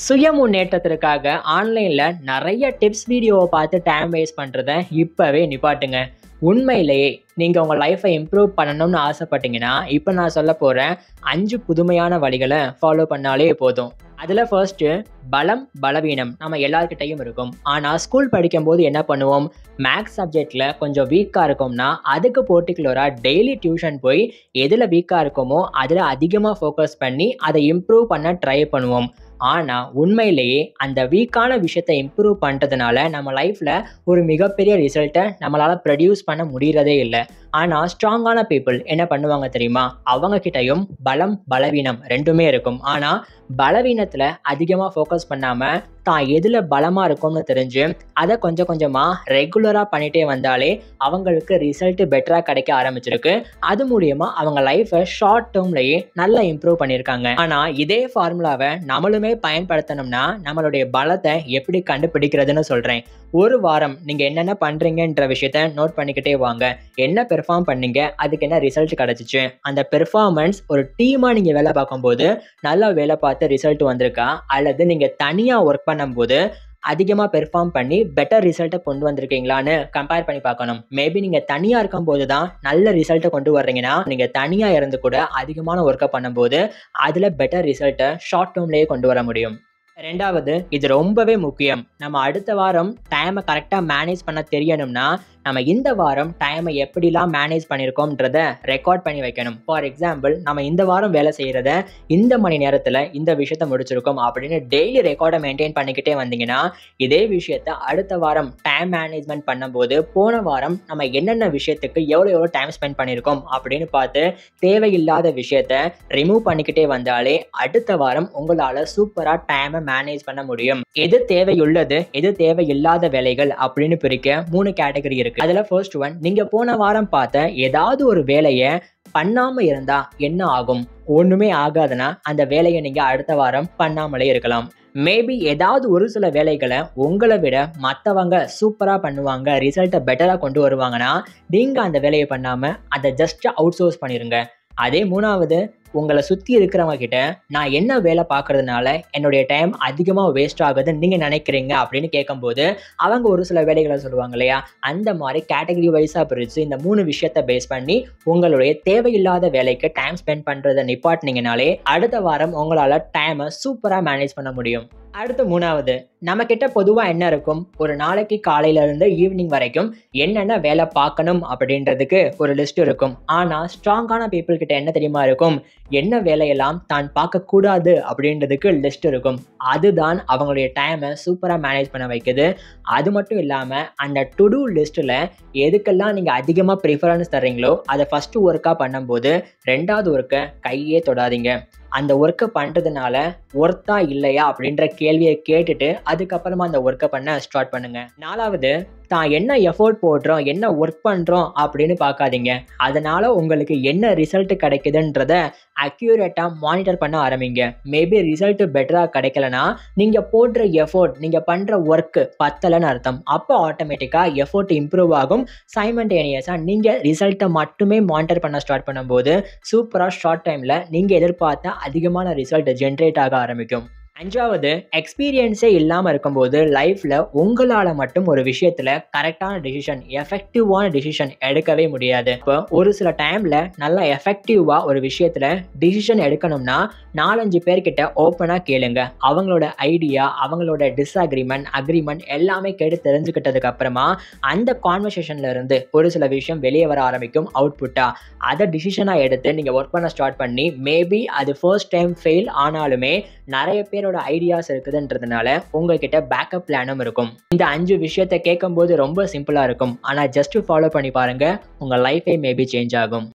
சுய முன்னேற்றத்திற்காக ஆன்லைன்ல நிறைய டிப்ஸ் வீடியோவை பார்த்து டைம் வேஸ்ட் பண்றத இப்பவே நிப்பாட்டுங்க. உண்மையிலேயே நீங்க உங்க லைஃப்பை இம்ப்ரூவ் பண்ணணும்னு ஆசைப்பட்டீங்கன்னா, இப்போ நான் சொல்ல போற 5 புதுமையான வழிகளை ஃபாலோ பண்ணாலே போதும். அதுல ஃபர்ஸ்ட், பலம் பலவீனம் நம்ம எல்லார்கிட்டையும் இருக்கும். ஆனா ஸ்கூல் படிக்கும்போது என்ன பண்ணுவோம்? மேக்ஸ் சப்ஜெக்ட்ல கொஞ்சம் வீக்கா இருக்கோம்னா அதுக்கு பர்டிகுலரா டெய்லி டியூஷன் போய் எதுல வீக்கா இருக்கோமோ அதுல அதிகமா ஃபோக்கஸ் பண்ணி அதை இம்ப்ரூவ் பண்ண ட்ரை பண்ணுவோம். ஆனா உண்மையிலேயே அந்த வீக்கான விஷயத்தை இம்ப்ரூவ் பண்றதுனால நம்ம லைஃப்ல ஒரு மிகப்பெரிய ரிசல்ட்டை நம்மளால ப்ரொடியூஸ் பண்ண முடியறதே இல்லை. ஆனா ஸ்ட்ராங்கான பீப்புள் என்ன பண்ணுவாங்க தெரியுமா? அவங்க கிட்டயும் பலம் பலவீனம் ரெண்டுமே இருக்கும். ஆனா பலவீனத்துல அதிகமா ஃபோக்கஸ் பண்ணாம தான் எதுல பலமா இருக்கும்னு தெரிஞ்சு அதை கொஞ்சம் கொஞ்சமா ரெகுலரா பண்ணிட்டே வந்தாலே அவங்களுக்கு ரிசல்ட் பெட்டரா கிடைக்க ஆரம்பிச்சிருக்கு. அது மூலியமா அவங்க லைஃபை ஷார்ட் டேர்ம்லயே நல்லா இம்ப்ரூவ் பண்ணியிருக்காங்க. ஆனா இதே ஃபார்முலாவை நம்மளுமே பயன்படுத்தணும்னா நம்மளுடைய பலத்தை எப்படி கண்டுபிடிக்கிறதுன்னு சொல்றேன். ஒரு வாரம் நீங்க என்னென்ன பண்றீங்கன்ற விஷயத்த நோட் பண்ணிக்கிட்டே வாங்க. என்ன பெர்ஃபார்ம் பண்ணீங்க, அதுக்கு என்ன ரிசல்ட் கிடைச்சிச்சு, அந்த பெர்ஃபார்மன்ஸ் ஒரு டீமா நீங்க வேலை பார்க்கும்போது நல்லா வேலை பார்த்து ரிசல்ட் வந்திருக்கா, அல்லது நீங்க தனியா ஒர்க் பண்ணும்போது அதிகமாக பெர்ஃபார்ம் பண்ணி பெட்டர் ரிசல்ட்டை கொண்டு வந்திருக்கீங்களான்னு கம்பேர் பண்ணி பார்க்கணும். மேபி நீங்கள் தனியாக இருக்கும்போது தான் நல்ல ரிசல்ட்டை கொண்டு வர்றீங்கன்னா, நீங்கள் தனியாக இருந்து கூட அதிகமான ஒர்க்கை பண்ணும்போது அதில் பெட்டர் ரிசல்ட்டை ஷார்ட் டேர்ம்லேயே கொண்டு வர முடியும். ரெண்டாவது, இது ரொம்பவே முக்கியம். நம்ம அடுத்த வாரம் டைமை கரெக்டாக மேனேஜ் பண்ண தெரியணும்னா நம்ம இந்த வாரம் டைமை எப்படிலாம் மேனேஜ் பண்ணியிருக்கோம்ன்றத ரெக்கார்ட் பண்ணி வைக்கணும். ஃபார் எக்ஸாம்பிள், நம்ம இந்த வாரம் வேலை செய்கிறத இந்த மணி நேரத்தில் இந்த விஷயத்த முடிச்சிருக்கோம் அப்படின்னு டெய்லி ரெக்கார்டை மெயின்டைன் பண்ணிக்கிட்டே வந்தீங்கன்னா இதே விஷயத்த அடுத்த வாரம் டைம் மேனேஜ்மெண்ட் பண்ணும்போது போன வாரம் நம்ம என்னென்ன விஷயத்துக்கு எவ்வளோ டைம் ஸ்பெண்ட் பண்ணியிருக்கோம் அப்படின்னு பார்த்து தேவையில்லாத விஷயத்த ரிமூவ் பண்ணிக்கிட்டே வந்தாலே அடுத்த வாரம் உங்களால் சூப்பராக டைமை மேனேஜ் பண்ண முடியும். எது தேவையுள்ளது எது தேவையில்லாத வேலைகள் அப்படின்னு பிரிக்க 3 கேட்டகரி இருக்கு. அதுல ஃபர்ஸ்ட் ஒன், நீங்க போன வாரம் பார்த்த ஏதாவது ஒரு வேலையை பண்ணாம இருந்தா என்ன ஆகும்? ஒண்ணுமே ஆகாதுன்னா அந்த வேலையை நீங்க அடுத்த வாரம் பண்ணாமலே இருக்கலாம். மேபி ஏதாவது ஒரு சில வேலைகளை உங்களை விட மற்றவங்க சூப்பரா பண்ணுவாங்க, ரிசல்ட்டை பெட்டரா கொண்டு வருவாங்கன்னா நீங்க அந்த வேலையை பண்ணாம அதை ஜஸ்ட் அவுட் சோர்ஸ் பண்ணிருங்க. அதே மூணாவது, உங்களை சுற்றி இருக்கிறவங்க கிட்ட நான் என்ன வேலை பார்க்கறதுனால என்னுடைய டைம் அதிகமாக வேஸ்ட் ஆகுதுன்னு நீங்கள் நினைக்கிறீங்க அப்படின்னு கேட்கும்போது அவங்க ஒரு சில வேலைகளை சொல்லுவாங்க இல்லையா? அந்த மாதிரி கேட்டகரி வைஸாக பிரித்து இந்த 3 விஷயத்தை பேஸ் பண்ணி உங்களுடைய தேவையில்லாத வேலைக்கு டைம் ஸ்பெண்ட் பண்ணுறதை நிப்பாட்டினீங்கனாலே அடுத்த வாரம் உங்களால் டைமை சூப்பராக மேனேஜ் பண்ண முடியும். அடுத்து மூணாவது, நம்ம கிட்ட பொதுவாக என்ன இருக்கும்? ஒரு நாளைக்கு காலையில இருந்து ஈவினிங் வரைக்கும் என்னென்ன வேலை பார்க்கணும் அப்படின்றதுக்கு ஒரு லிஸ்ட் இருக்கும். ஆனால் ஸ்ட்ராங்கான பீப்புள் கிட்ட என்ன தெரியுமா இருக்கும்? என்ன வேலையெல்லாம் தான் பார்க்கக்கூடாது அப்படின்றதுக்கு லிஸ்ட் இருக்கும். அதுதான் அவங்களுடைய டைமை சூப்பராக மேனேஜ் பண்ண வைக்குது. அது மட்டும் இல்லாமல் அந்த டு டூ லிஸ்ட்டில் எதுக்கெல்லாம் நீங்கள் அதிகமாக ப்ரிஃபரன்ஸ் தர்றீங்களோ அதை ஃபஸ்ட்டு ஒர்க்காக பண்ணும்போது ரெண்டாவது ஒர்க்கை கையே தொடாதீங்க. அந்த ஒர்க்கை பண்ணுறதுனால ஒர்த்தா இல்லையா அப்படின்ற கேள்வியை கேட்டுட்டு அதுக்கப்புறமா அந்த ஒர்க்கை பண்ண ஸ்டார்ட் பண்ணுங்க. நாலாவது, தான் என்ன எஃபோர்ட் போடுறோம் என்ன ஒர்க் பண்ணுறோம் அப்படின்னு பார்க்காதீங்க. அதனால உங்களுக்கு என்ன ரிசல்ட் கிடைக்குதுன்றத அக்யூரேட்டாக மானிட்டர் பண்ண ஆரம்பிங்க. மேபி ரிசல்ட் பெட்டராக கிடைக்கலனா நீங்கள் போடுற எஃபோர்ட் நீங்கள் பண்ணுற ஒர்க்கு பத்தலைன்னு அர்த்தம். அப்போ ஆட்டோமேட்டிக்காக எஃபோர்ட் இம்ப்ரூவ் ஆகும். சைமல்டேனியஸாக நீங்கள் ரிசல்ட்டை மட்டுமே மானிட்டர் பண்ண ஸ்டார்ட் பண்ணும்போது சூப்பராக ஷார்ட் டைமில் நீங்கள் எதிர்பார்த்த அதிகமான ரிசல்ட் ஜென்ரேட் ஆக ஆரம்பிக்கும். அஞ்சாவது, எக்ஸ்பீரியன்ஸே இல்லாமல் இருக்கும்போது லைஃப்பில் உங்களால் மட்டும் ஒரு விஷயத்தில் கரெக்டான டிசிஷன் எஃபெக்டிவான டிசிஷன் எடுக்கவே முடியாது. இப்போ ஒரு சில டைமில் நல்லா எஃபெக்டிவாக ஒரு விஷயத்தில் டிசிஷன் எடுக்கணும்னா 4-5 பேர்கிட்ட ஓப்பனாக கேளுங்க. அவங்களோட ஐடியா, அவங்களோட அக்ரிமெண்ட் எல்லாமே கேட்டு தெரிஞ்சுக்கிட்டதுக்கு அப்புறமா அந்த கான்வர்சேஷன்ல இருந்து ஒரு சில விஷயம் வெளியே வர ஆரம்பிக்கும் அவுட்புட்டா. அதை டிசிஷனாக எடுத்து நீங்கள் ஒர்க் பண்ண ஸ்டார்ட் பண்ணி மேபி அது ஃபர்ஸ்ட் டைம் ஃபெயில் ஆனாலுமே நிறைய பேரோட ஐடியாஸ் இருக்குதுன்றதுனால உங்ககிட்ட பேக்கப் பிளானும் இருக்கும். இந்த 5 விஷயத்தை கேட்கும்போது ரொம்ப சிம்பிளா இருக்கும். ஆனா ஜஸ்ட் ஃபாலோ பண்ணி பாருங்க, உங்க லைஃபே மேபி சேஞ்ச் ஆகும்.